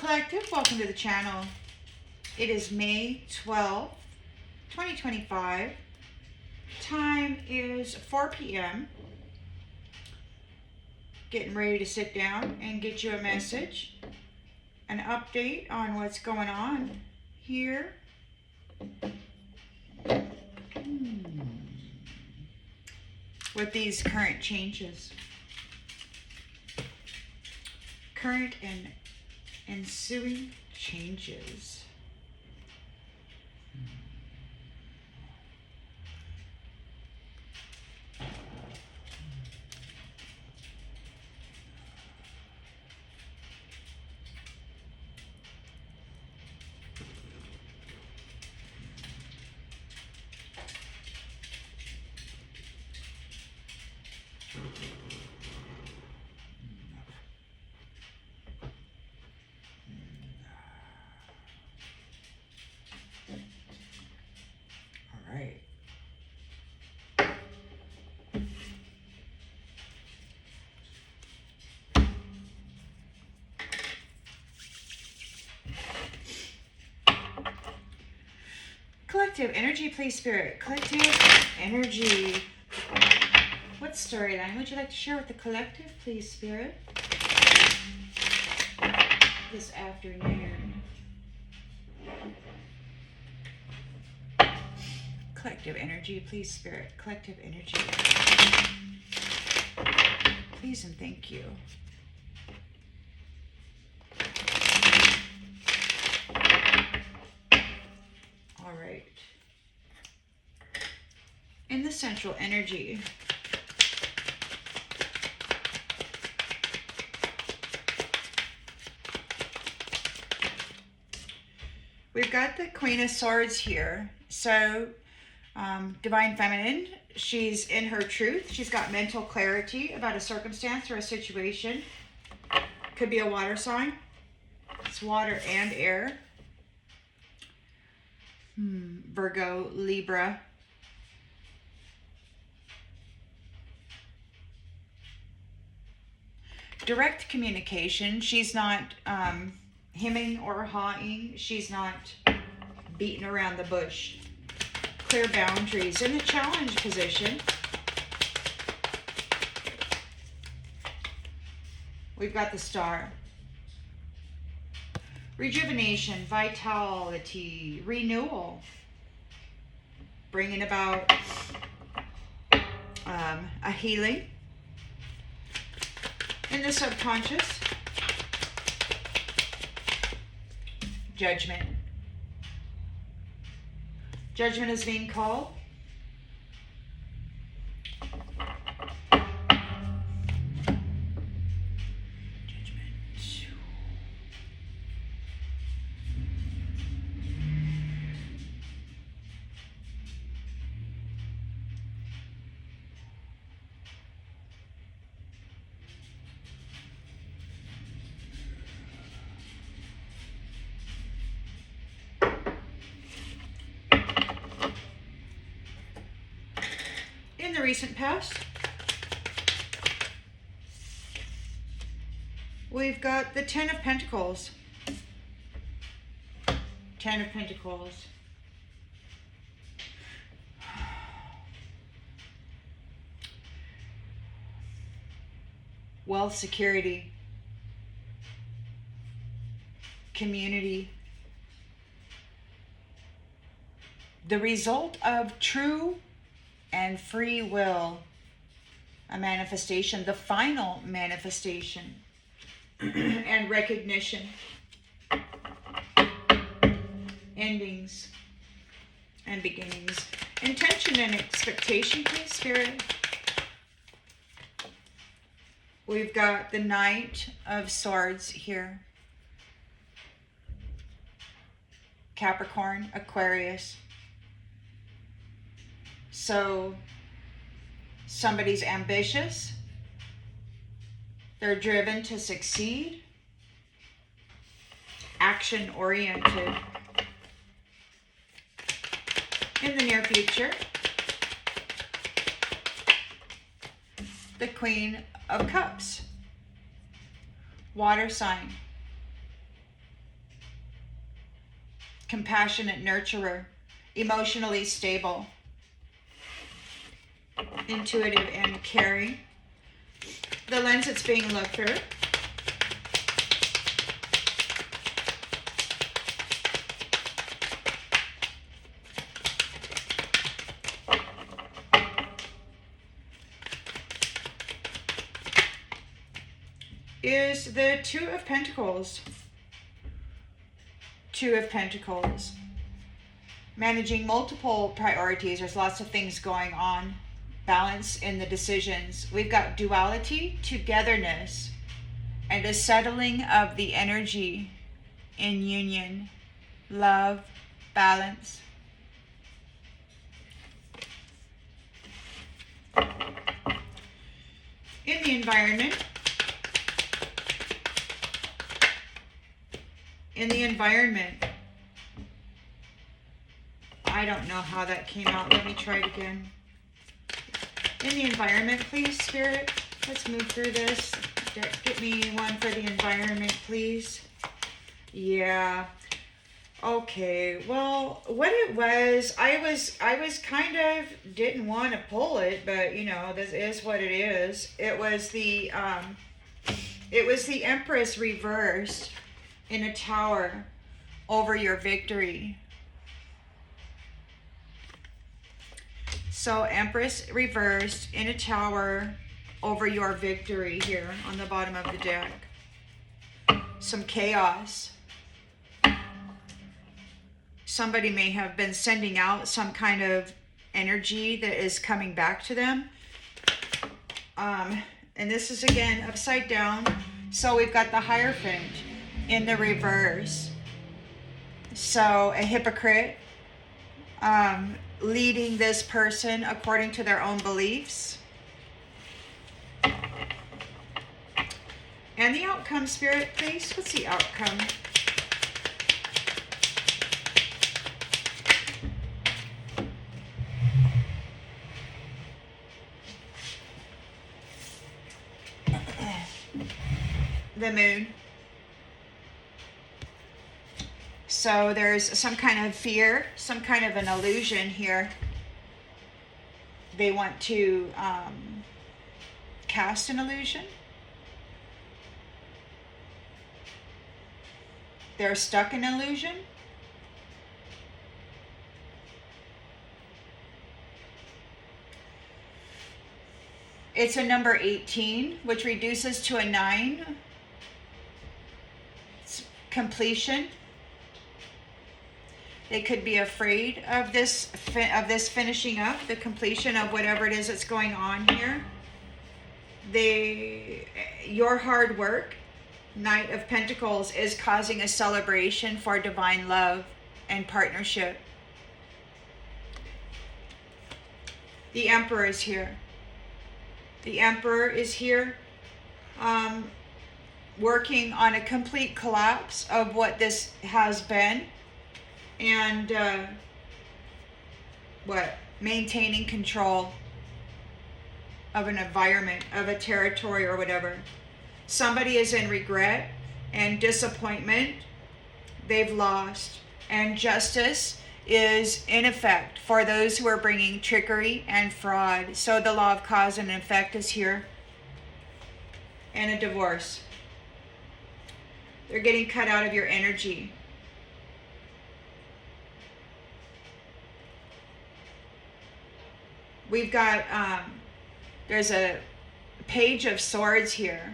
Collective, welcome to the channel. It is May 12th, 2025. Time is 4 p.m. Getting ready to sit down and get you a message, an update on what's going on here. With these current changes. Current and ensuing changes. Collective energy, please, Spirit. Collective energy. What storyline would you like to share with the collective, please, Spirit? This afternoon. Collective energy, please, Spirit. Collective energy. Please and thank you. All right. In the central energy, we've got the Queen of Swords here. So, Divine Feminine, she's in her truth. She's got mental clarity about a circumstance or a situation. Could be a water sign. It's water and air. Virgo, Libra. Direct communication. She's not hemming or hawing. She's not beating around the bush. Clear boundaries. In the challenge position, we've got the Star. Rejuvenation, vitality, renewal. Bringing about a healing. In the subconscious, judgment. Judgment is being called. In the recent past, we've got the Ten of Pentacles. Ten of Pentacles. Wealth, security, community. The result of true and free will, a manifestation, the final manifestation, and recognition, endings and beginnings, intention and expectation, please, Spirit. We've got the Knight of Swords here. Capricorn, Aquarius. So somebody's ambitious. They're driven to succeed. Action oriented. In the near future, the Queen of Cups. Water sign. compassionate nurturer, emotionally stable, intuitive, and caring. The lens it's being looked through. Is the Two of Pentacles. Two of Pentacles. Managing multiple priorities. There's lots of things going on. Balance in the decisions. We've got duality, togetherness, and a settling of the energy in union. Love, balance. In the environment. In the environment. I don't know how that came out. Let me try it again. In the environment, please, Spirit. Let's move through this. Get me one for the environment, please. Yeah. Okay. Well, what it was, I was kind of didn't want to pull it, but you know, this is what it is. It was the Empress reversed in a tower over your victory. So Empress reversed in a tower over your victory here on the bottom of the deck. Some chaos. Somebody may have been sending out some kind of energy that is coming back to them. And this is again upside down. So we've got the Hierophant in the reverse. So a hypocrite leading this person according to their own beliefs. And the outcome, Spirit, please. What's the outcome? The Moon. So there's some kind of fear, some kind of an illusion here. They want to cast an illusion. They're stuck in illusion. It's a number 18, which reduces to a 9. It's completion. They could be afraid of this finishing up, the completion of whatever it is that's going on here. Your hard work, Knight of Pentacles, is causing a celebration for divine love and partnership. The Emperor is here. The Emperor is here, working on a complete collapse of what this has been. And maintaining control of an environment, of a territory or whatever. Somebody is in regret and disappointment. They've lost. And justice is in effect for those who are bringing trickery and fraud. So the law of cause and effect is here. And a divorce. They're getting cut out of your energy. We've got, there's a Page of Swords here.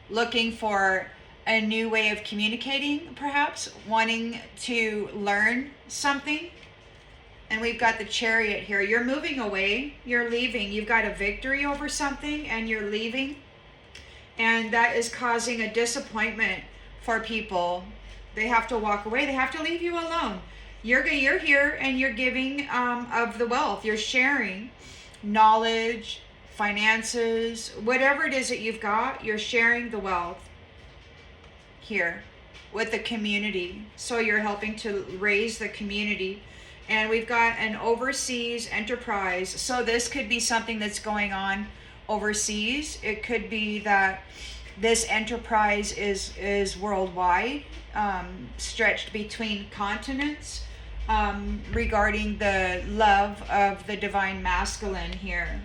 Looking for a new way of communicating, perhaps. Wanting to learn something. And we've got the Chariot here. You're moving away. You're leaving. You've got a victory over something and you're leaving. And that is causing a disappointment for people. They have to walk away. They have to leave you alone. You're here and you're giving of the wealth. You're sharing knowledge, finances, whatever it is that you've got, you're sharing the wealth here with the community. So you're helping to raise the community. And we've got an overseas enterprise. So this could be something that's going on overseas. It could be that This enterprise is worldwide, stretched between continents, regarding the love of the divine masculine here.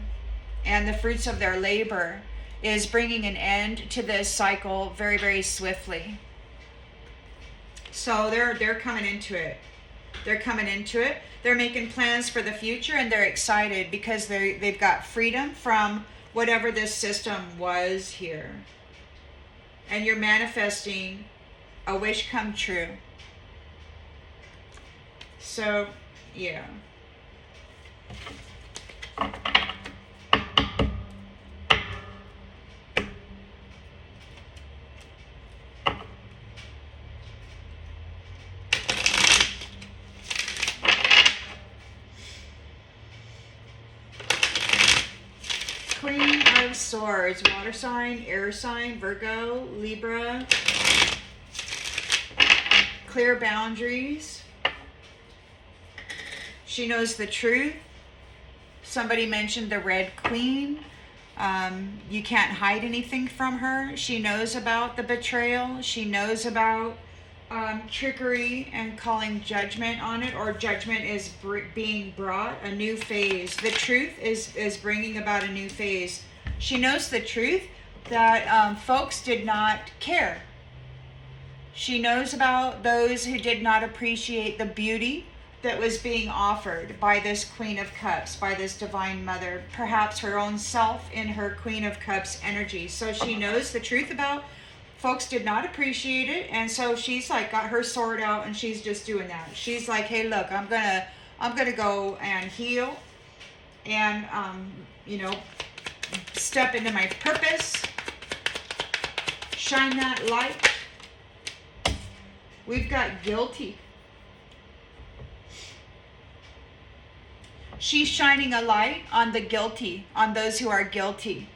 And the fruits of their labor is bringing an end to this cycle very, very swiftly. So they're coming into it. They're coming into it. They're making plans for the future, and they're excited because they've got freedom from whatever this system was here. And you're manifesting a wish come true. So, yeah. Queen of Swords, water sign, air sign, Virgo, Libra. Clear boundaries. She knows the truth. Somebody mentioned the Red Queen. You can't hide anything from her. She knows about the betrayal. She knows about trickery and calling judgment on it, or judgment is being brought, a new phase. The truth is bringing about a new phase. She knows the truth that folks did not care. She knows about those who did not appreciate the beauty that was being offered by this Queen of Cups, by this Divine Mother, perhaps her own self in her Queen of Cups energy. So she knows the truth about folks did not appreciate it, and so she's like got her sword out and she's just doing that. She's like, hey, look, I'm gonna go and heal and step into my purpose, shine that light. We've got guilty. She's shining a light on the guilty, on those who are guilty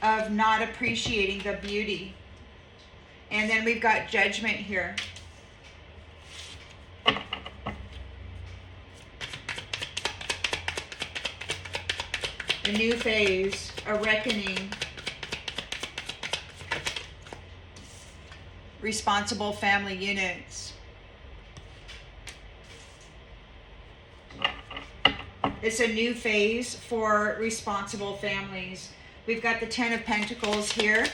of not appreciating the beauty. And then we've got judgment here. A new phase, a reckoning. Responsible family units. It's a new phase for responsible families. We've got the Ten of Pentacles here.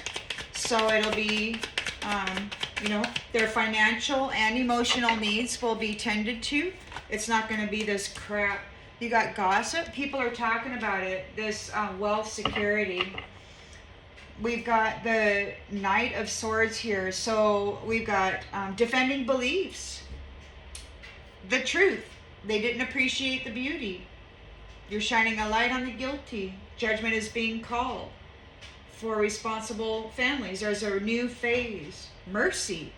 So it'll be, their financial and emotional needs will be tended to. It's not going to be this crap. You got gossip. People are talking about it. This wealth security. We've got the Knight of Swords here. So we've got defending beliefs. The truth. They didn't appreciate the beauty. You're shining a light on the guilty. Judgment is being called for responsible families. There's a new phase. Mercy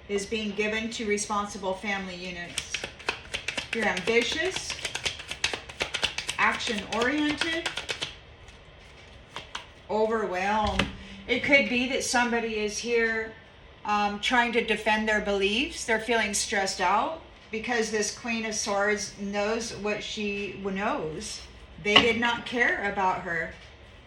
is being given to responsible family units. You're ambitious, action-oriented, overwhelm. It could be that somebody is here trying to defend their beliefs. They're feeling stressed out because this Queen of Swords knows what she knows. They did not care about her.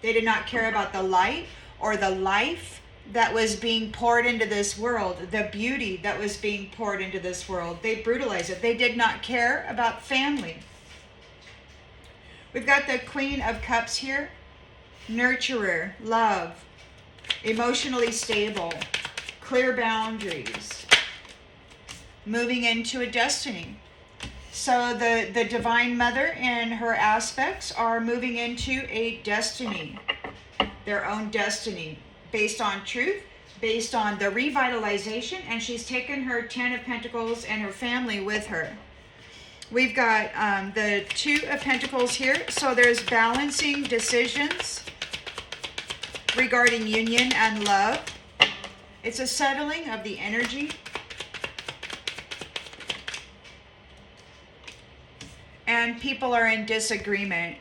They did not care about the light or the life that was being poured into this world, the beauty that was being poured into this world. They brutalized it. They did not care about family. We've got the Queen of Cups here. Nurturer, love, emotionally stable, clear boundaries, moving into a destiny. So the Divine Mother and her aspects are moving into a destiny, their own destiny, based on truth, based on the revitalization, and she's taken her Ten of Pentacles and her family with her. We've got the Two of Pentacles here. So there's balancing decisions regarding union and love. It's a settling of the energy. And people are in disagreement.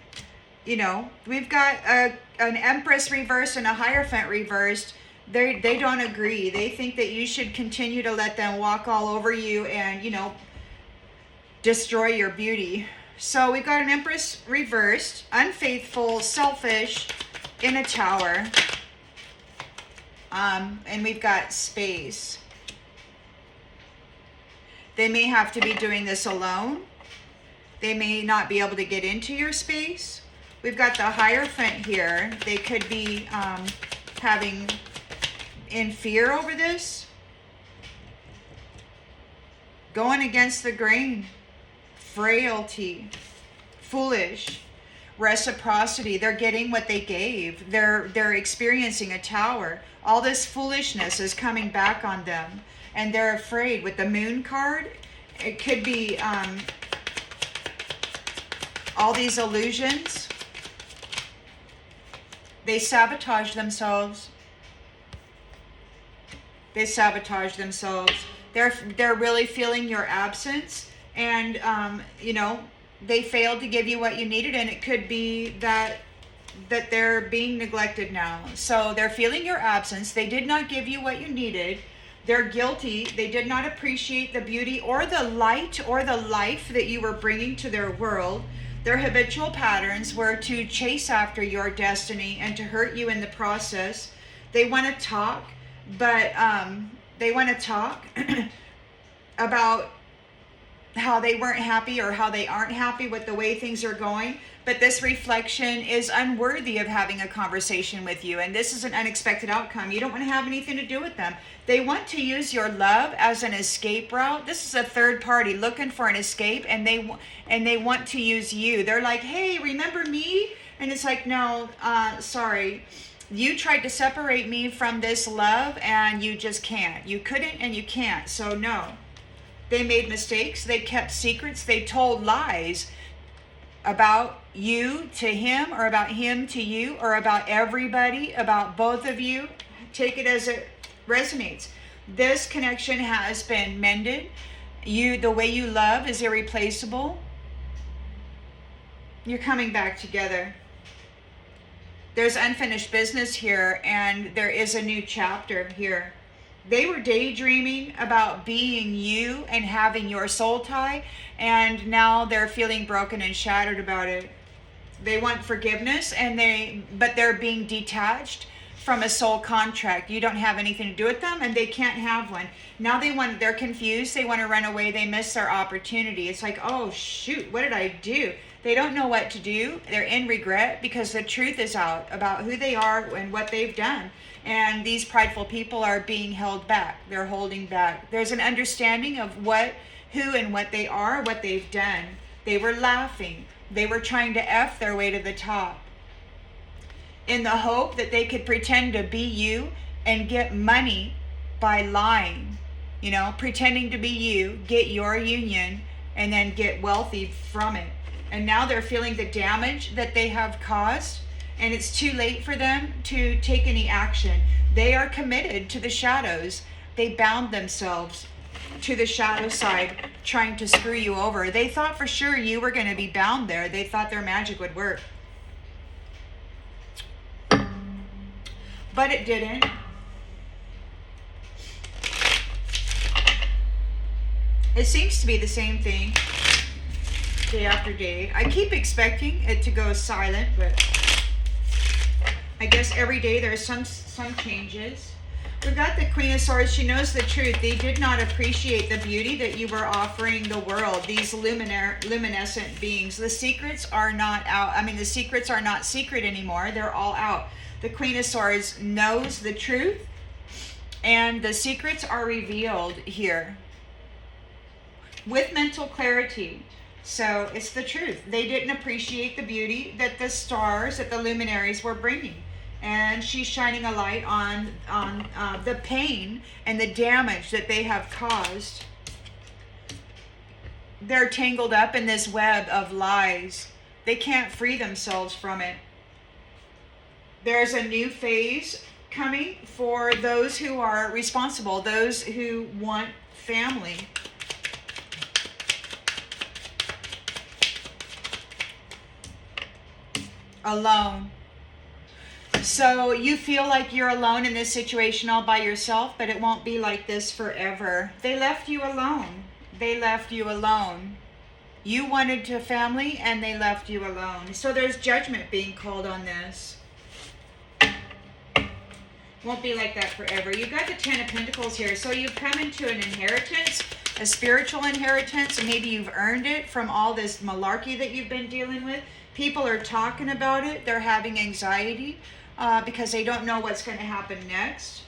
We've got an Empress reversed and a Hierophant reversed. They don't agree. They think that you should continue to let them walk all over you and, destroy your beauty. So we've got an Empress reversed, unfaithful, selfish, in a tower. And we've got space. They may have to be doing this alone. They may not be able to get into your space. We've got the Hierophant here. They could be having in fear over this. Going against the grain. Frailty. Foolish. Reciprocity. They're getting what they gave. They're experiencing a tower. All this foolishness is coming back on them. And they're afraid. With the Moon card, it could be all these illusions. They sabotage themselves. They sabotage themselves. They're really feeling your absence. And, you know, they failed to give you what you needed. And it could be that they're being neglected now. So they're feeling your absence. They did not give you what you needed. They're guilty. They did not appreciate the beauty or the light or the life that you were bringing to their world. Their habitual patterns were to chase after your destiny and to hurt you in the process. They want to talk, but they want to talk about how they weren't happy or how they aren't happy with the way things are going. But this reflection is unworthy of having a conversation with you. And this is an unexpected outcome. You don't want to have anything to do with them. They want to use your love as an escape route. This is a third party looking for an escape, and they want to use you. They're like, hey, remember me? And it's like, no, sorry. You tried to separate me from this love, and you just can't. You couldn't, and you can't. So no. They made mistakes. They kept secrets. They told lies about you to him, or about him to you, or about everybody, about both of you. Take it as it resonates. This connection has been mended. The way you love is irreplaceable. You're coming back together. There's unfinished business here, and there is a new chapter here. They were daydreaming about being you and having your soul tie, and now they're feeling broken and shattered about it. They want forgiveness, but they're being detached from a soul contract. You don't have anything to do with them, and they can't have one. Now they're confused. They want to run away. They miss their opportunity. It's like, oh shoot, what did I do? They don't know what to do. They're in regret because the truth is out about who they are and what they've done. And these prideful people are being held back. They're holding back. There's an understanding of who and what they are, what they've done. They were laughing. They were trying to F their way to the top in the hope that they could pretend to be you and get money by lying, pretending to be you, get your union, and then get wealthy from it. And now they're feeling the damage that they have caused, and it's too late for them to take any action. They are committed to the shadows. They bound themselves to the shadow side, trying to screw you over. They thought for sure you were going to be bound there. They thought their magic would work. But it didn't. It seems to be the same thing day after day. I keep expecting it to go silent, but I guess every day there's some changes. We've got the Queen of Swords. She knows the truth. They did not appreciate the beauty that you were offering the world, these luminescent beings. The secrets are not out. The secrets are not secret anymore. They're all out. The Queen of Swords knows the truth, and the secrets are revealed here with mental clarity. So it's the truth. They didn't appreciate the beauty that the stars, that the luminaries were bringing. And she's shining a light on the pain and the damage that they have caused. They're tangled up in this web of lies. They can't free themselves from it. There's a new phase coming for those who are responsible, those who want family. Alone. So you feel like you're alone in this situation all by yourself, but it won't be like this forever. They left you alone. They left you alone. You wanted to family, and they left you alone. So there's judgment being called on this. Won't be like that forever. You've got the Ten of Pentacles here. So you've come into an inheritance, a spiritual inheritance, and maybe you've earned it from all this malarkey that you've been dealing with. People are talking about it. They're having anxiety because they don't know what's going to happen next.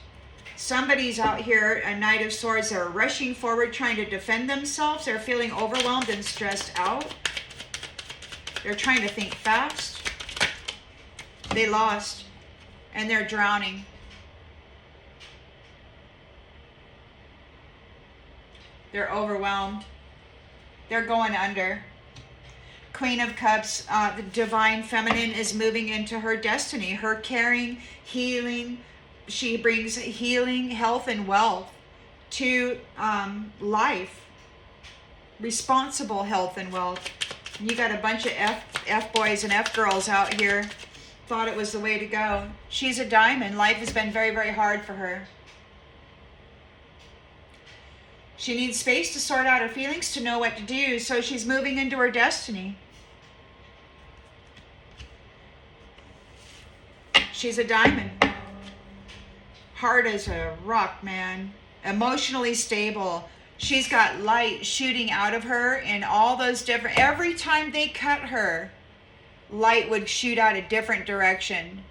Somebody's out here, a Knight of Swords, they're rushing forward trying to defend themselves. They're feeling overwhelmed and stressed out. They're trying to think fast. They lost and they're drowning. They're overwhelmed. They're going under. Queen of Cups, the divine feminine is moving into her destiny. Her caring, healing. She brings healing, health, and wealth to life. Responsible health and wealth. You got a bunch of F boys and F girls out here. Thought it was the way to go. She's a diamond. Life has been very, very hard for her. She needs space to sort out her feelings, to know what to do, so she's moving into her destiny. She's a diamond. Hard as a rock, man. Emotionally stable. She's got light shooting out of her in all those different... Every time they cut her, light would shoot out a different direction.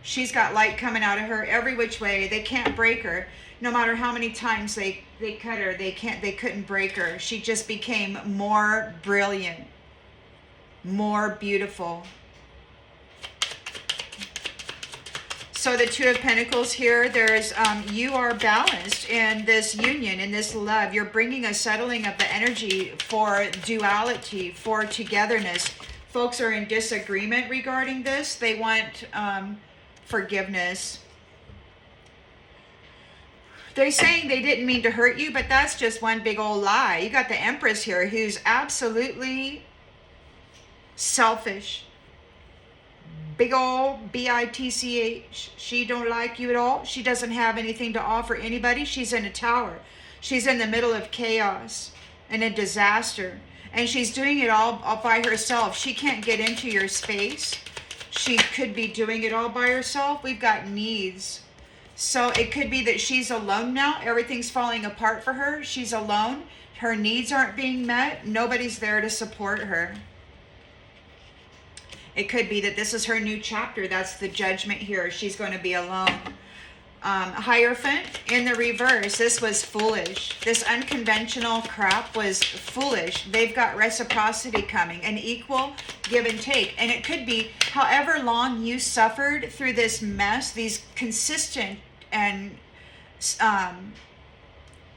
She's got light coming out of her every which way. They can't break her. No matter how many times they cut her, they couldn't break her. She just became more brilliant, more beautiful. So the Two of Pentacles here, there's you are balanced in this union, in this love. You're bringing a settling of the energy for duality, for togetherness. Folks are in disagreement regarding this. They want forgiveness. They're saying they didn't mean to hurt you, but that's just one big old lie. You got the Empress here who's absolutely selfish. Big old bitch. She don't like you at all. She doesn't have anything to offer anybody. She's in a tower. She's in the middle of chaos and a disaster. And she's doing it all by herself. She can't get into your space. She could be doing it all by herself. We've got needs. So it could be that she's alone now. Everything's falling apart for her. She's alone. Her needs aren't being met. Nobody's there to support her. It could be that this is her new chapter. That's the Judgment here. She's going to be alone. Hierophant in the reverse. This was foolish. This unconventional crap was foolish. They've got reciprocity coming. An equal give and take. And it could be however long you suffered through this mess, these consistent and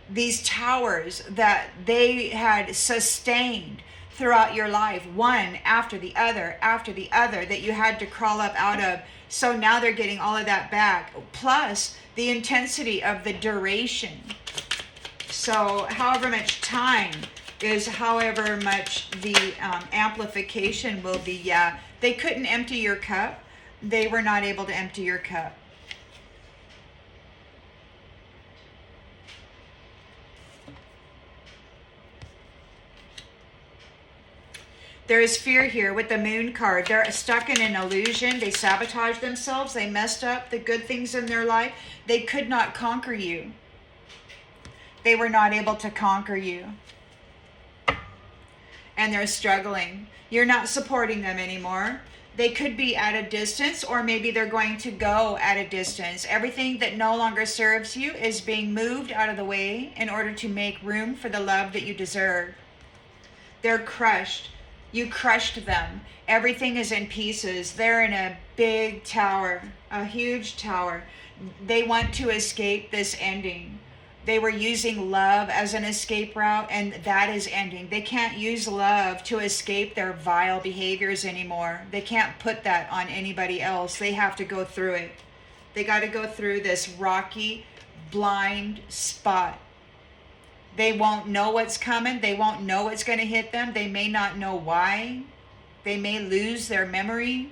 these towers that they had sustained throughout your life, one after the other, that you had to crawl up out of. So now they're getting all of that back, plus the intensity of the duration. So however much time is however much the amplification will be. Yeah, they couldn't empty your cup. They were not able to empty your cup. There is fear here with the Moon card. They're stuck in an illusion. They sabotaged themselves. They messed up the good things in their life. They could not conquer you. They were not able to conquer you. And they're struggling. You're not supporting them anymore. They could be at a distance, or maybe they're going to go at a distance. Everything that no longer serves you is being moved out of the way in order to make room for the love that you deserve. They're crushed. You crushed them. Everything is in pieces. They're in a big tower, a huge tower. They want to escape this ending. They were using love as an escape route, and that is ending. They can't use love to escape their vile behaviors anymore. They can't put that on anybody else. They have to go through it. They got to go through this rocky, blind spot. They won't know what's coming. They won't know what's going to hit them. They may not know why. They may lose their memory,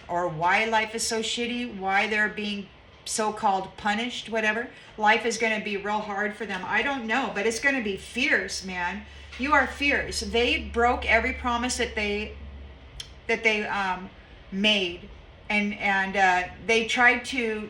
or why life is so shitty, why they're being so-called punished, whatever. Life is going to be real hard for them. I don't know, but it's going to be fierce, man. You are fierce. They broke every promise that they made, and they tried to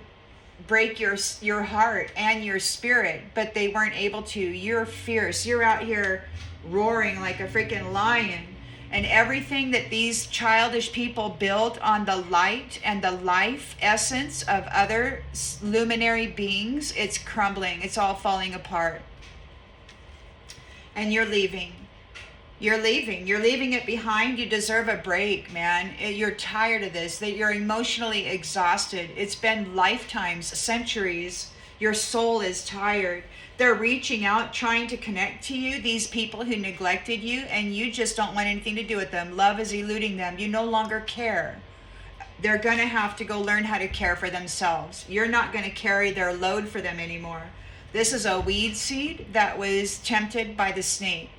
break your heart and your spirit, but they weren't able to. You're fierce. You're out here roaring like a freaking lion. And everything that these childish people built on the light and the life essence of other luminary beings, it's crumbling. It's all falling apart. And you're leaving. You're leaving. You're leaving it behind. You deserve a break, man. You're tired of this. That you're emotionally exhausted. It's been lifetimes, centuries. Your soul is tired. They're reaching out, trying to connect to you, these people who neglected you, and you just don't want anything to do with them. Love is eluding them. You no longer care. They're going to have to go learn how to care for themselves. You're not going to carry their load for them anymore. This is a weed seed that was tempted by the snake.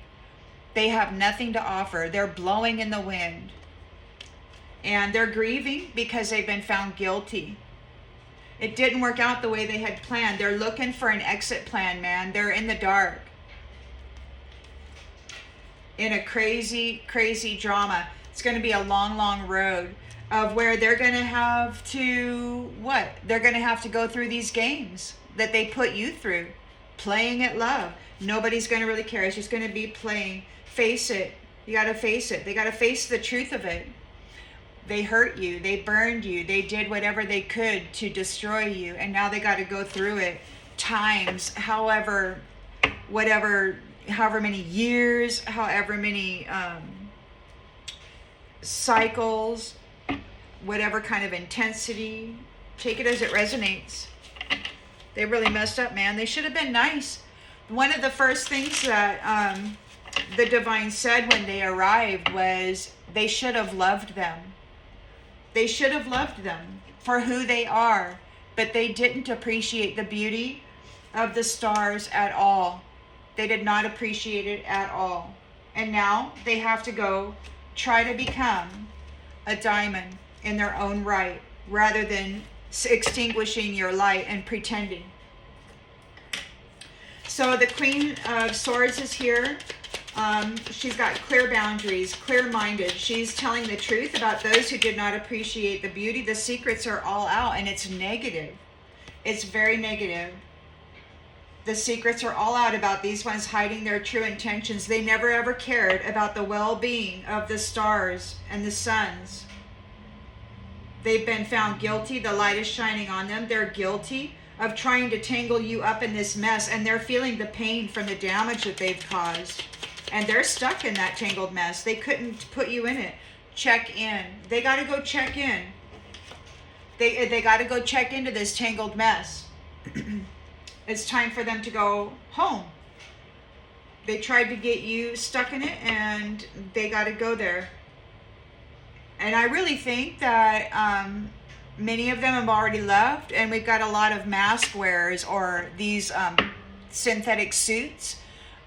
They have nothing to offer. They're blowing in the wind. And they're grieving because they've been found guilty. It didn't work out the way they had planned. They're looking for an exit plan, man. They're in the dark. In a crazy, crazy drama. It's going to be a long, long road of where they're going to have to, what? They're going to have to go through these games that they put you through. Playing at love. Nobody's going to really care. It's just going to be playing. Face it. You got to face it. They got to face the truth of it. They hurt you. They burned you. They did whatever they could to destroy you. And now they got to go through it times, however many years, however many cycles, whatever kind of intensity. Take it as it resonates. They really messed up, man. They should have been nice. One of the first things that the divine said when they arrived was they should have loved them. They should have loved them for who they are, but they didn't appreciate the beauty of the stars at all. They did not appreciate it at all. And now they have to go try to become a diamond in their own right, rather than extinguishing your light and pretending. So the Queen of Swords is here. She's got clear boundaries, clear-minded. She's telling the truth about those who did not appreciate the beauty. The secrets are all out, and it's negative. It's very negative. The secrets are all out about these ones hiding their true intentions. They never ever cared about the well-being of the stars and the suns. They've been found guilty. The light is shining on them. They're guilty of trying to tangle you up in this mess, and they're feeling the pain from the damage that they've caused. And they're stuck in that tangled mess. They couldn't put you in it. Check in. They got to go check in. They got to go check into this tangled mess. It's time for them to go home. They tried to get you stuck in it, and they got to go there. And I really think that many of them have already left, and we've got a lot of mask wearers or these synthetic suits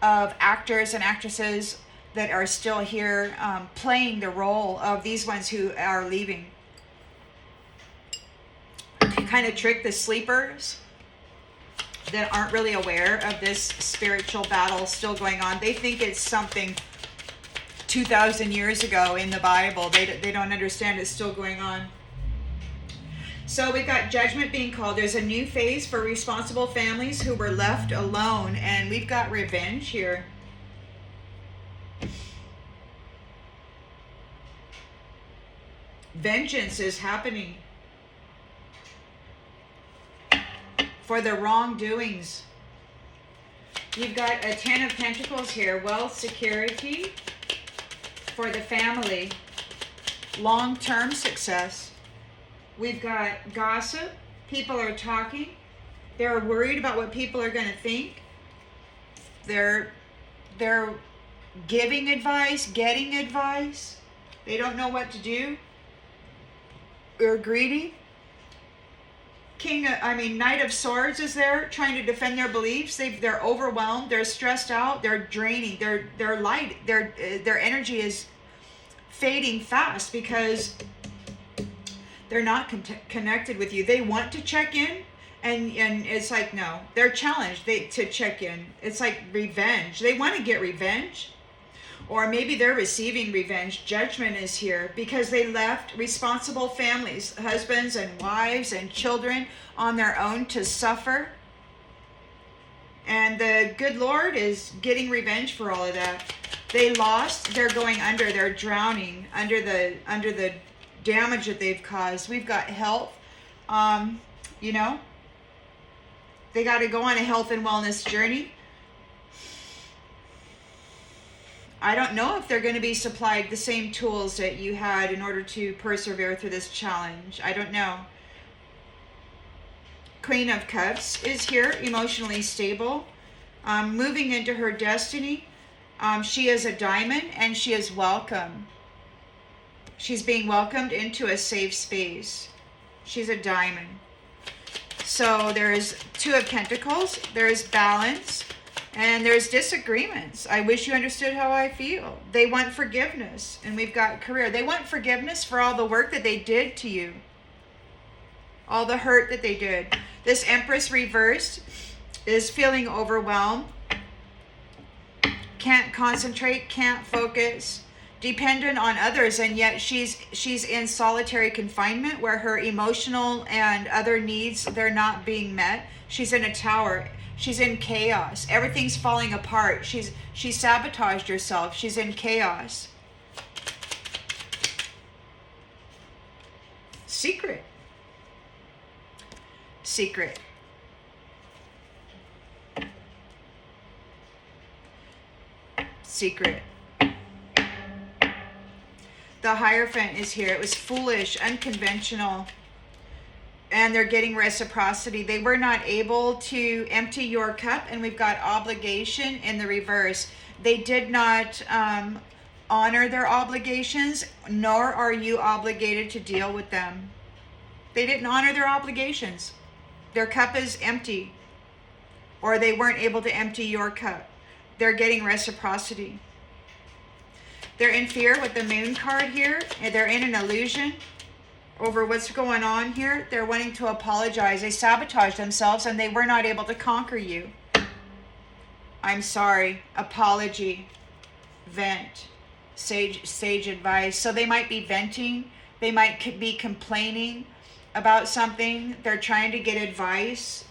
of actors and actresses that are still here playing the role of these ones who are leaving. Kind of trick the sleepers that aren't really aware of this spiritual battle still going on. They think it's something 2,000 years ago in the Bible. They don't understand it's still going on. So we've got judgment being called. There's a new phase for responsible families who were left alone, and we've got revenge here. Vengeance is happening for the wrongdoings. You've got a 10 of Pentacles here. Wealth, security for the family. Long-term success. We've got gossip. People are talking. They're worried about what people are going to think. They're giving advice, getting advice. They don't know what to do. They're greedy. Knight of Swords is there trying to defend their beliefs. They're overwhelmed. They're stressed out. They're draining. Their light. Their energy is fading fast because they're not connected with you. They want to check in, and it's like, no. They're challenged to check in. It's like revenge. They want to get revenge. Or maybe they're receiving revenge. Judgment is here because they left responsible families, husbands and wives and children on their own to suffer. And the good Lord is getting revenge for all of that. They lost, they're going under, they're drowning under the damage that they've caused. We've got health. You know, they got to go on a health and wellness journey. I don't know if they're going to be supplied the same tools that you had in order to persevere through this challenge. I don't know. Queen of Cups is here, emotionally stable, moving into her destiny. She is a diamond and she is welcome. She's being welcomed into a safe space. She's a diamond. So there's Two of Pentacles, there's balance, and there's disagreements. I wish you understood how I feel. They want forgiveness, and we've got career. They want forgiveness for all the work that they did to you, all the hurt that they did. This Empress reversed is feeling overwhelmed, can't concentrate, can't focus, dependent on others, and yet she's in solitary confinement where her emotional and other needs, they're not being met. She's in a tower. She's in chaos. Everything's falling apart. She's sabotaged herself. She's in chaos. Secret. Secret. Secret. The Hierophant is here. It was foolish, unconventional, and they're getting reciprocity. They were not able to empty your cup, and we've got obligation in the reverse. They did not honor their obligations, nor are you obligated to deal with them. They didn't honor their obligations. Their cup is empty, or they weren't able to empty your cup. They're getting reciprocity. They're in fear with the Moon card here. They're in an illusion over what's going on here. They're wanting to apologize. They sabotaged themselves and they were not able to conquer you. I'm sorry. Apology. Vent. Sage advice. So they might be venting. They might be complaining about something. They're trying to get advice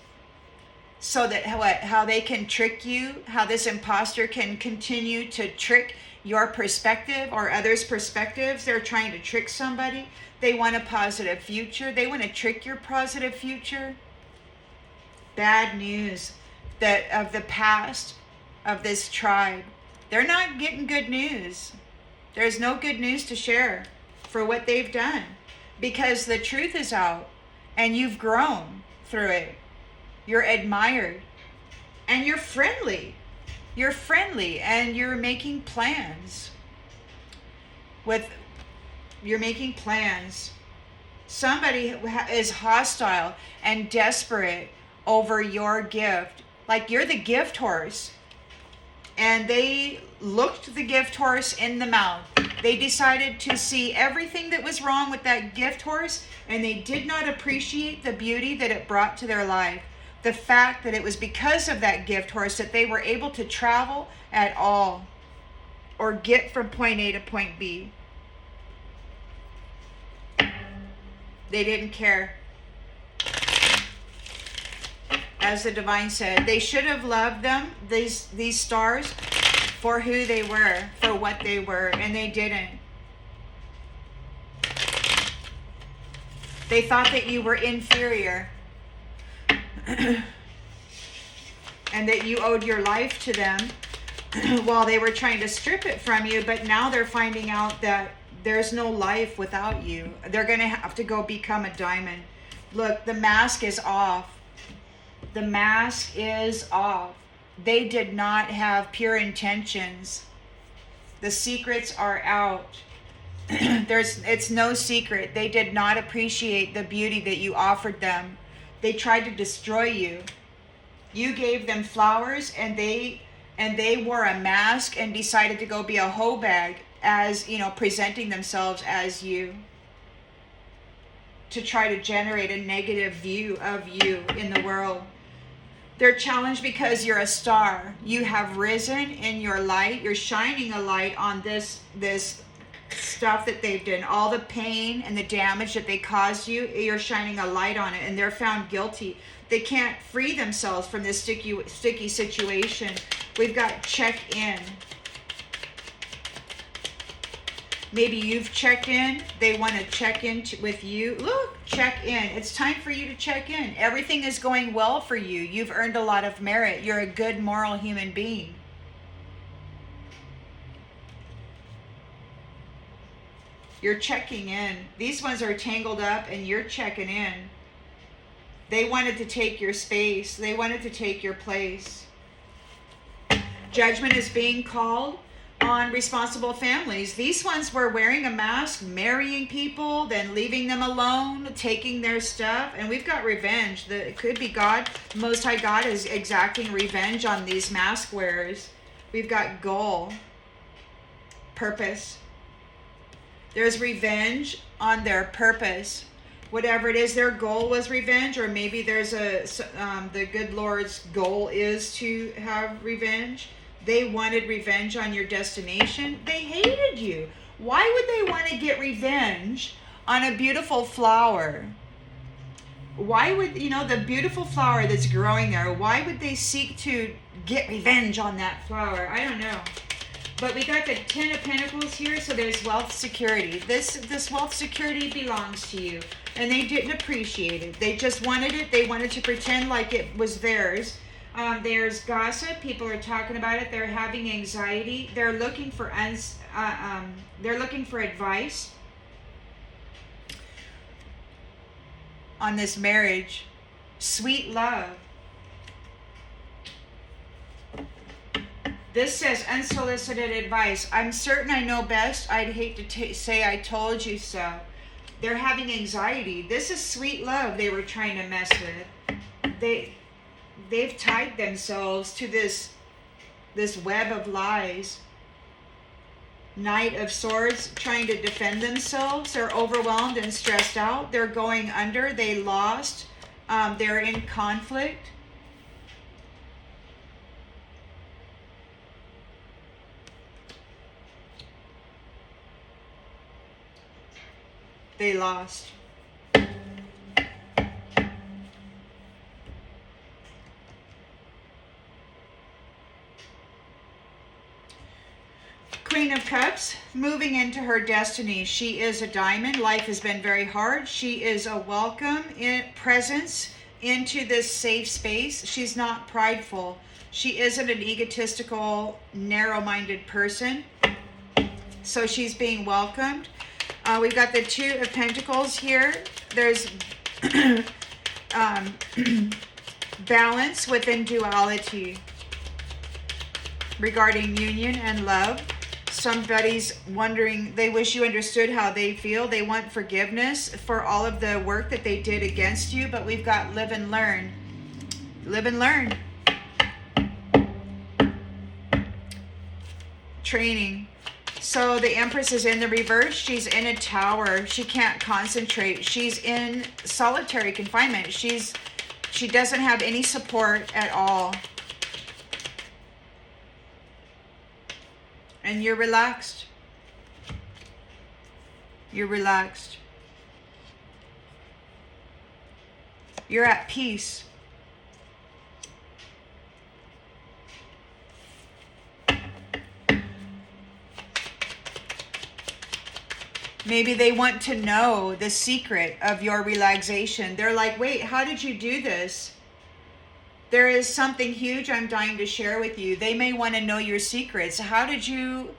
so that how they can trick you, how this imposter can continue to trick your perspective or others' perspectives. They're trying to trick somebody. They want a positive future. They want to trick your positive future. Bad news that of the past of this tribe. They're not getting good news. There's no good news to share for what they've done because the truth is out and you've grown through it. You're admired and you're friendly. You're friendly and you're making plans. You're making plans. Somebody is hostile and desperate over your gift. Like you're the gift horse. And they looked the gift horse in the mouth. They decided to see everything that was wrong with that gift horse, and they did not appreciate the beauty that it brought to their life. The fact that it was because of that gift horse that they were able to travel at all or get from point A to point B. They didn't care. As the divine said, they should have loved them, these stars, for who they were, for what they were, and they didn't. They thought that you were inferior. And that you owed your life to them while they were trying to strip it from you, but now they're finding out that there's no life without you. They're going to have to go become a diamond. Look, the mask is off. The mask is off. They did not have pure intentions. The secrets are out. It's no secret. They did not appreciate the beauty that you offered them. They tried to destroy you. You gave them flowers and they wore a mask and decided to go be a hoe bag as, presenting themselves as you, to try to generate a negative view of you in the world. They're challenged because you're a star. You have risen in your light. You're shining a light on this stuff that they've done, all the pain and the damage that they caused you. You're shining a light on it, and they're found guilty. They can't free themselves from this sticky situation. We've got check in. Maybe you've checked in. They want to check in with you. Look, check in. It's time for you to check in. Everything is going well for you. You've earned a lot of merit. You're a good moral human being. You're checking in. These ones are tangled up and you're checking in. They wanted to take your space. They wanted to take your place. Judgment is being called on responsible families. These ones were wearing a mask, marrying people, then leaving them alone, taking their stuff. And we've got revenge. It could be God. Most High God is exacting revenge on these mask wearers. We've got goal, purpose. There's revenge on their purpose. Whatever it is, their goal was revenge, or maybe there's the good Lord's goal is to have revenge. They wanted revenge on your destination. They hated you. Why would they want to get revenge on a beautiful flower? Why would, the beautiful flower that's growing there, why would they seek to get revenge on that flower? I don't know. But we got the 10 of Pentacles here, so there's wealth security. This wealth security belongs to you. And they didn't appreciate it. They just wanted it. They wanted to pretend like it was theirs. There's gossip. People are talking about it. They're having anxiety. They're looking for advice on this marriage. Sweet love. This says unsolicited advice. I'm certain I know best. I'd hate to say I told you so. They're having anxiety. This is sweet love they were trying to mess with. They've tied themselves to this web of lies. Knight of Swords, trying to defend themselves. They're overwhelmed and stressed out. They're going under. They lost. They're in conflict. They lost. Queen of Cups, moving into her destiny. She is a diamond. Life has been very hard. She is a welcome presence into this safe space. She's not prideful. She isn't an egotistical, narrow-minded person. So she's being welcomed. We've got the 2 of Pentacles here. There's balance within duality regarding union and love. Somebody's wondering, they wish you understood how they feel. They want forgiveness for all of the work that they did against you, but we've got live and learn. Live and learn. Training. So the Empress is in the reverse. She's in a tower. She can't concentrate. She's in solitary confinement. She doesn't have any support at all. And you're relaxed. You're relaxed. You're at peace. Maybe they want to know the secret of your relaxation. They're like, wait, how did you do this? There is something huge I'm dying to share with you. They may want to know your secrets. How did you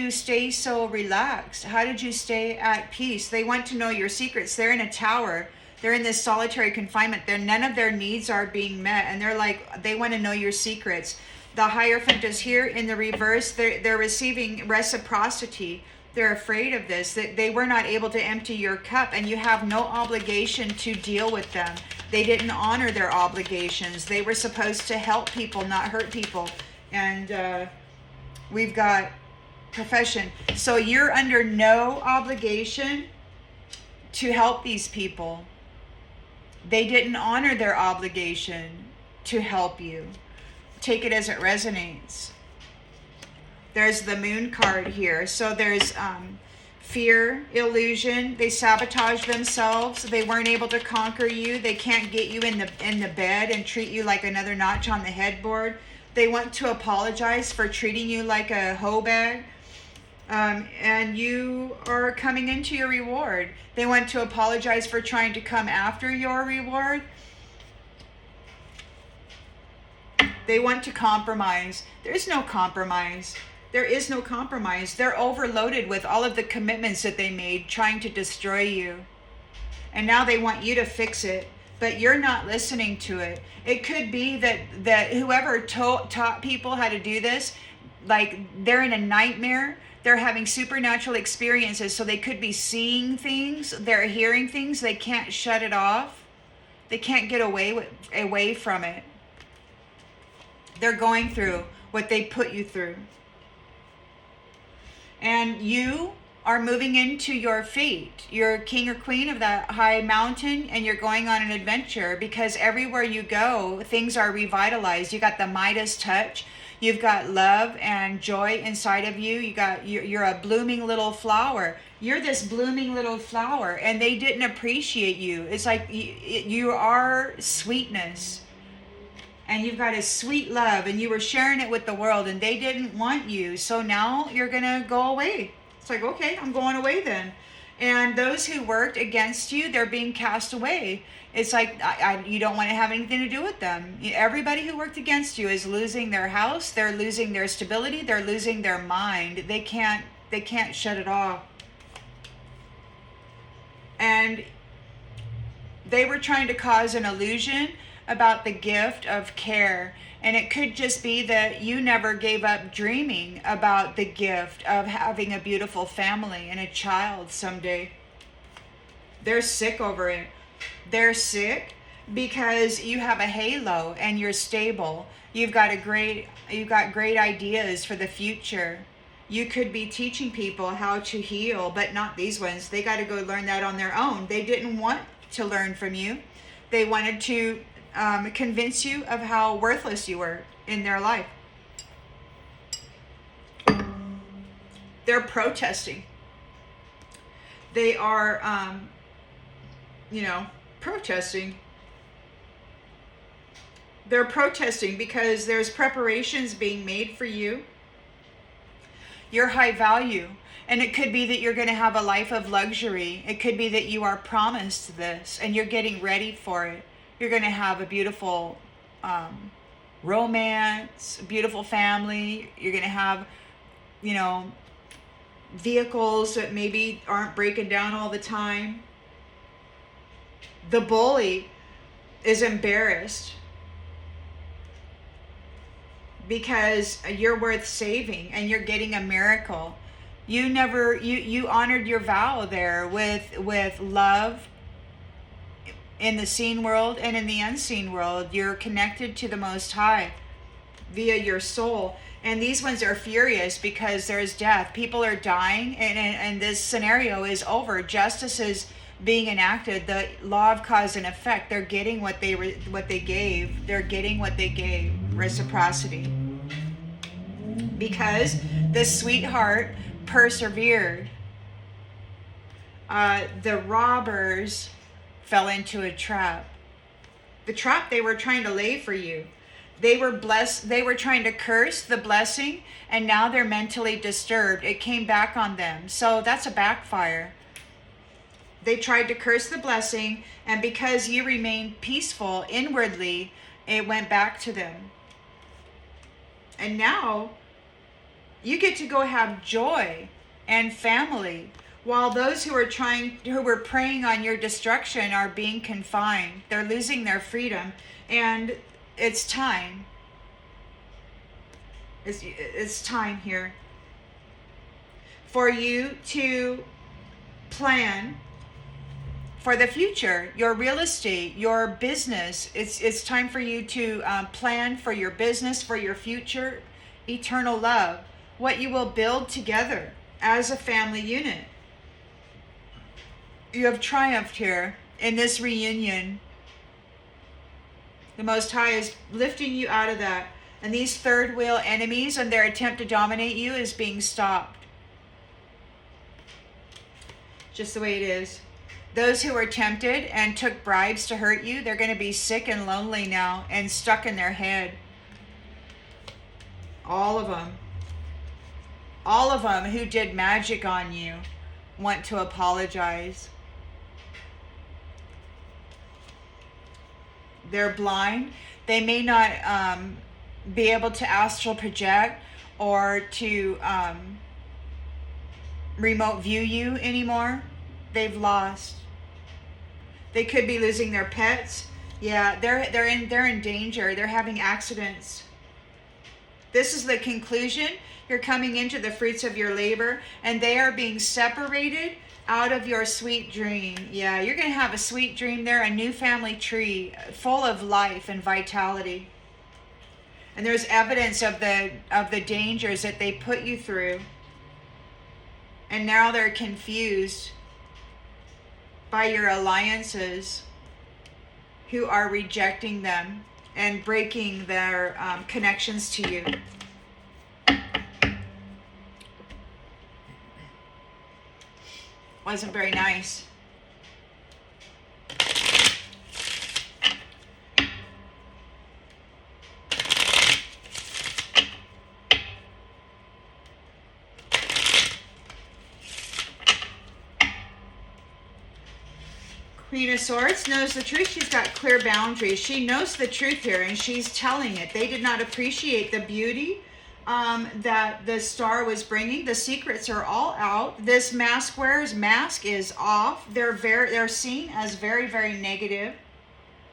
stay so relaxed? How did you stay at peace? They want to know your secrets. They're in a tower. They're in this solitary confinement. None of their needs are being met. And they're like, they want to know your secrets. The Hierophant is here in the reverse. They're receiving reciprocity. They're afraid of this. They were not able to empty your cup, and you have no obligation to deal with them. They didn't honor their obligations. They were supposed to help people, not hurt people. And we've got profession. So you're under no obligation to help these people. They didn't honor their obligation. to help you. Take it as it resonates. There's the moon card here. So there's fear, illusion. They sabotage themselves. They weren't able to conquer you. They can't get you in the bed and treat you like another notch on the headboard. They want to apologize for treating you like a hoe bag. And you are coming into your reward. They want to apologize for trying to come after your reward. They want to compromise. There's no compromise. There is no compromise. They're overloaded with all of the commitments that they made trying to destroy you. And now they want you to fix it, but you're not listening to it. It could be that whoever taught people how to do this, like they're in a nightmare. They're having supernatural experiences, so they could be seeing things. They're hearing things. They can't shut it off. They can't get away from it. They're going through what they put you through. And you are moving into your fate. You're king or queen of that high mountain, and you're going on an adventure, because everywhere you go, things are revitalized. You got the Midas touch. You've got love and joy inside of you. You're a blooming little flower. You're this blooming little flower, and they didn't appreciate you. It's like you are sweetness. And you've got a sweet love, and you were sharing it with the world, and they didn't want you. So now you're going to go away. It's like, okay, I'm going away then. And those who worked against you, they're being cast away. It's like, you don't want to have anything to do with them. Everybody who worked against you is losing their house. They're losing their stability. They're losing their mind. They can't shut it off. And they were trying to cause an illusion about the gift of care. And it could just be that you never gave up dreaming about the gift of having a beautiful family and a child someday. They're sick over it. They're sick because you have a halo and you're stable. You've got great ideas for the future. You could be teaching people how to heal, but not these ones. They got to go learn that on their own. They didn't want to learn from you. They wanted to convince you of how worthless you were in their life. They're protesting. They are, protesting. They're protesting because there's preparations being made for you. You're high value. And it could be that you're going to have a life of luxury. It could be that you are promised this and you're getting ready for it. You're going to have a beautiful romance, a beautiful family. You're going to have, vehicles that maybe aren't breaking down all the time. The bully is embarrassed because you're worth saving and you're getting a miracle. You honored your vow there with love in the seen world and in the unseen world. You're connected to the Most High via your soul. And these ones are furious because there's death. People are dying, and this scenario is over. Justice is being enacted. The law of cause and effect. They're getting what they gave. They're getting what they gave. Reciprocity. Because the sweetheart persevered. The robbers fell into a trap. The trap they were trying to lay for you. They were blessed. They were trying to curse the blessing, and now they're mentally disturbed. It came back on them. So that's a backfire. They tried to curse the blessing, and because you remained peaceful inwardly, it went back to them. And now you get to go have joy and family, while those who were preying on your destruction are being confined. They're losing their freedom, and it's time. It's time here for you to plan for the future, your real estate, your business. It's time for you to plan for your business, for your future, eternal love, what you will build together as a family unit. You have triumphed here in this reunion. The Most High is lifting you out of that. And these third wheel enemies and their attempt to dominate you is being stopped. Just the way it is. Those who were tempted and took bribes to hurt you, they're going to be sick and lonely now and stuck in their head. All of them. All of them who did magic on you want to apologize. They're blind. They may not be able to astral project or to remote view you anymore. They've lost. They could be losing their pets. Yeah, they're in danger. They're having accidents. This is the conclusion. You're coming into the fruits of your labor, and they are being separated out of your sweet dream. Yeah, you're going to have a sweet dream there, a new family tree full of life and vitality. And there's evidence of the dangers that they put you through. And now they're confused by your alliances who are rejecting them and breaking their connections to you. Wasn't very nice. Queen of Swords knows the truth. She's got clear boundaries. She knows the truth here, and she's telling it. They did not appreciate the beauty that the star was bringing. The secrets are all out. This mask wearer's mask is off. They're seen as very, very negative.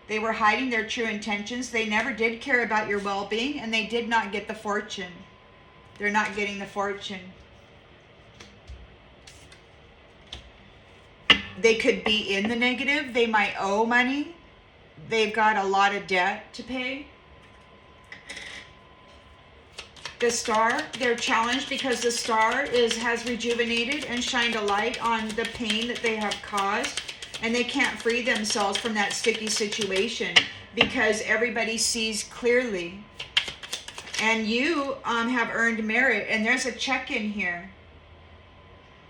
They were hiding their true intentions. They never did care about your well-being, and they did not get the fortune. They're not getting the fortune. They could be in the negative. They might owe money. They've got a lot of debt to pay. The star, they're challenged because the star has rejuvenated and shined a light on the pain that they have caused. And they can't free themselves from that sticky situation because everybody sees clearly. And you have earned merit. And there's a check in here.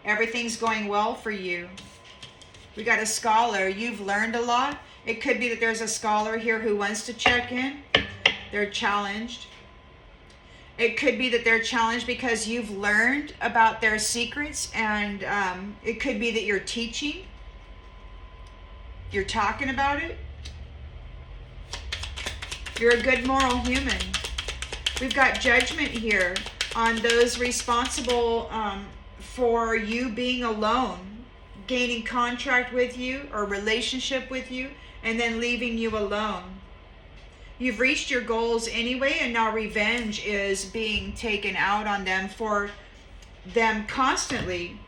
Everything's going well for you. We got a scholar. You've learned a lot. It could be that there's a scholar here who wants to check in. They're challenged. It could be that they're challenged because you've learned about their secrets, and it could be that you're teaching. You're talking about it. You're a good moral human. We've got judgment here on those responsible for you being alone, gaining contract with you or relationship with you, and then leaving you alone. You've reached your goals anyway, and now revenge is being taken out on them for them constantly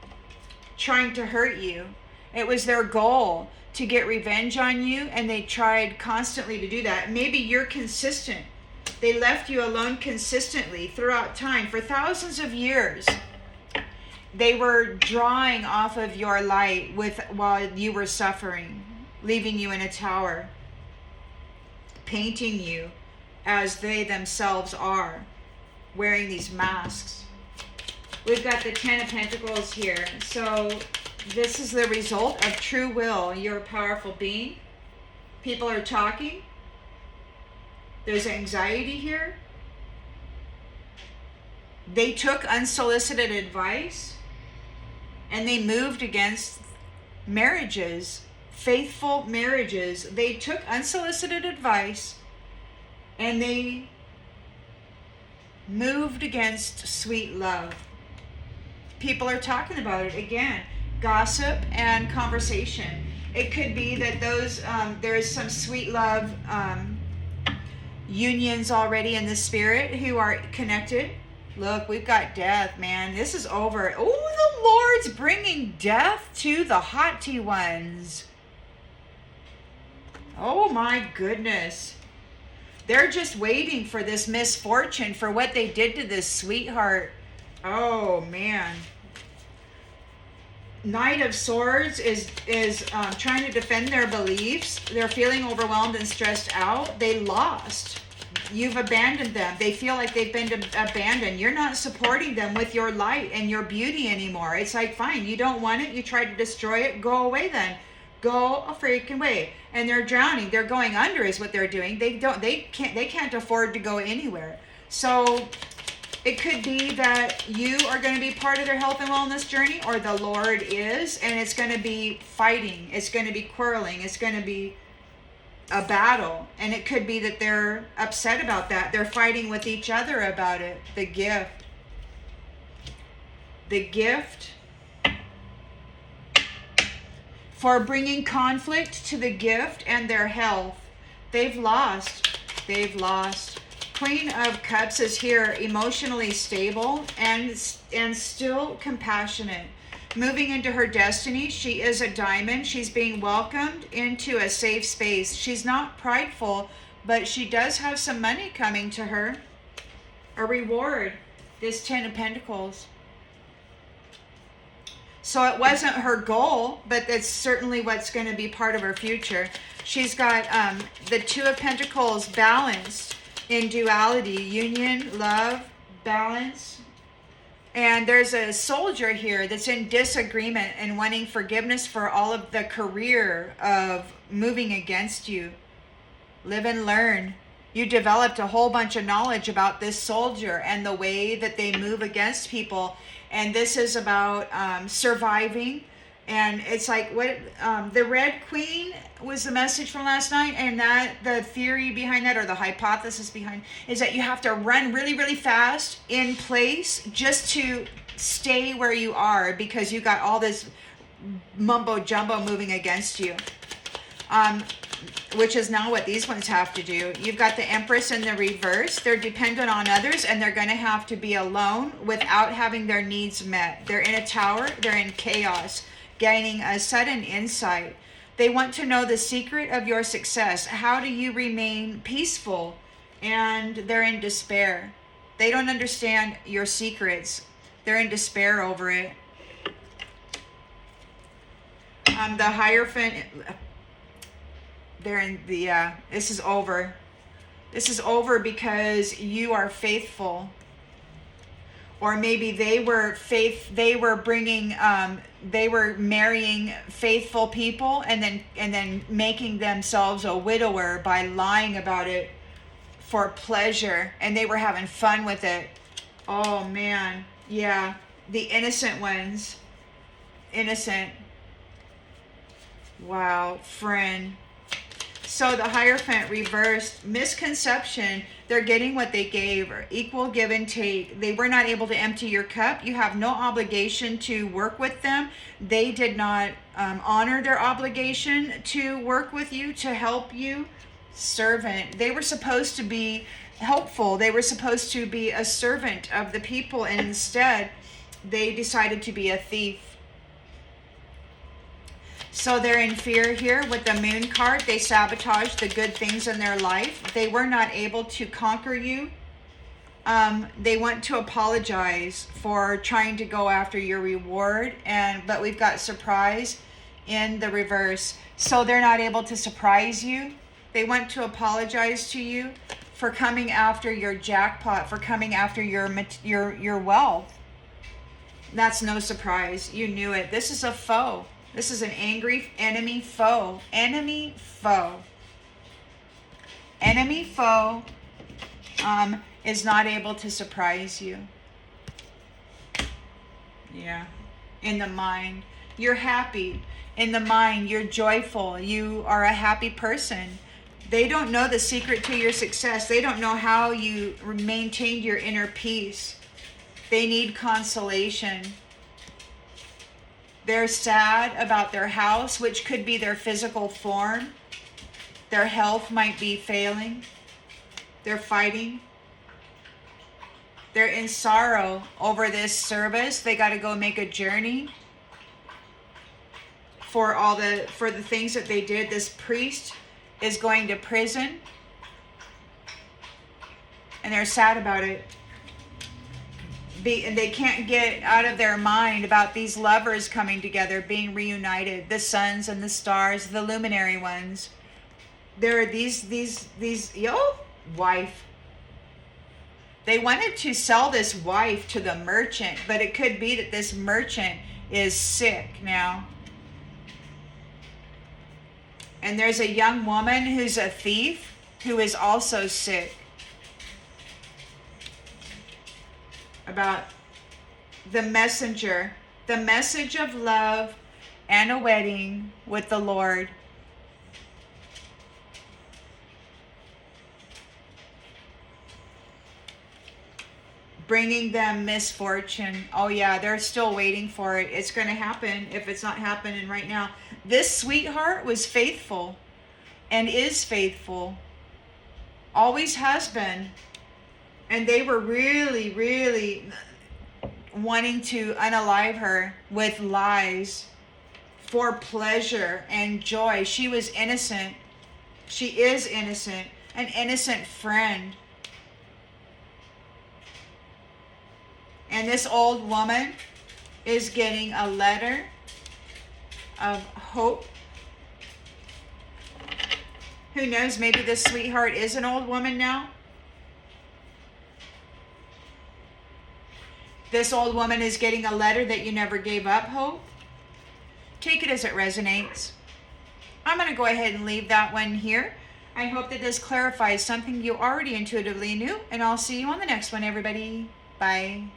trying to hurt you. It was their goal to get revenge on you, and they tried constantly to do that. Maybe you're consistent. They left you alone consistently throughout time for thousands of years. They were drawing off of your light while you were suffering, leaving you in a tower, painting you as they themselves are, wearing these masks. We've got the Ten of Pentacles here. So this is the result of true will. You're a powerful being. People are talking. There's anxiety here. They took unsolicited advice and they moved against marriages, faithful marriages. They took unsolicited advice and they moved against sweet love. People are talking about it again. Gossip and conversation. It could be that there is some sweet love unions already in the spirit who are connected. Look, we've got death, man. This is over. Oh, the Lord's bringing death to the haughty ones. Oh my goodness. They're just waiting for this misfortune, for what they did to this sweetheart. Oh man. Knight of Swords is trying to defend their beliefs. They're feeling overwhelmed and stressed out. They lost. You've abandoned them. They feel like they've been abandoned. You're not supporting them with your light and your beauty anymore. It's like, fine, you don't want it. You try to destroy it. Go away then. Go a freaking way. And they're drowning. They're going under is what they're doing. They can't afford to go anywhere. So it could be that you are going to be part of their health and wellness journey, or the Lord is, and it's going to be fighting. It's going to be quarreling. It's going to be a battle. And it could be that they're upset about that. They're fighting with each other about it. The gift. The gift for bringing conflict to the gift and their health. They've lost. They've lost. Queen of Cups is here, emotionally stable and still compassionate. Moving into her destiny, she is a diamond. She's being welcomed into a safe space. She's not prideful, but she does have some money coming to her. A reward, this 10 of Pentacles. So it wasn't her goal, but that's certainly what's going to be part of her future. She's got the 2 of Pentacles balanced in duality, union, love, balance. And there's a soldier here that's in disagreement and wanting forgiveness for all of the career of moving against you. Live and learn. You developed a whole bunch of knowledge about this soldier and the way that they move against people. And this is about surviving. And it's like what the Red Queen was the message from last night, and that the theory behind that, or the hypothesis behind, is that you have to run really, really fast in place just to stay where you are, because you got all this mumbo jumbo moving against you. Which is now what these ones have to do. You've got the Empress in the reverse. They're dependent on others, and they're going to have to be alone without having their needs met. They're in a tower. They're in chaos, gaining a sudden insight. They want to know the secret of your success. How do you remain peaceful? And they're in despair. They don't understand your secrets. They're in despair over it. The Hierophant, they're in the, this is over. This is over because you are faithful. Or maybe they were marrying faithful people and then making themselves a widower by lying about it for pleasure, and they were having fun with it. Oh man, yeah, the innocent ones, innocent. Wow, friend. So the Hierophant reversed, misconception, they're getting what they gave, or equal give and take. They were not able to empty your cup. You have no obligation to work with them. They did not honor their obligation to work with you, to help you. Servant. They were supposed to be helpful. They were supposed to be a servant of the people, and instead they decided to be a thief. So they're in fear here with the Moon card. They sabotaged the good things in their life. They were not able to conquer you. They want to apologize for trying to go after your reward, but we've got surprise in the reverse. So they're not able to surprise you. They want to apologize to you for coming after your jackpot, for coming after your wealth. That's no surprise. You knew it. This is a foe. This is an angry enemy foe. Enemy foe. Enemy foe is not able to surprise you. Yeah. In the mind. You're happy. In the mind, you're joyful. You are a happy person. They don't know the secret to your success. They don't know how you maintained your inner peace. They need consolation. They're sad about their house, which could be their physical form. Their health might be failing. They're fighting. They're in sorrow over this service. They got to go make a journey for the things that they did. This priest is going to prison, and they're sad about it. and they can't get out of their mind about these lovers coming together, being reunited, the suns and the stars, the luminary ones. There are these wife. They wanted to sell this wife to the merchant, but it could be that this merchant is sick now. And there's a young woman who's a thief who is also sick. About the messenger, the message of love and a wedding with the Lord. Bringing them misfortune. Oh yeah, they're still waiting for it. It's going to happen if it's not happening right now. This sweetheart was faithful and is faithful. Always has been. And they were really, really wanting to unalive her with lies for pleasure and joy. She was innocent. She is innocent. An innocent friend. And this old woman is getting a letter of hope. Who knows, maybe this sweetheart is an old woman now. This old woman is getting a letter that you never gave up hope. Take it as it resonates. I'm going to go ahead and leave that one here. I hope that this clarifies something you already intuitively knew, and I'll see you on the next one, everybody. Bye.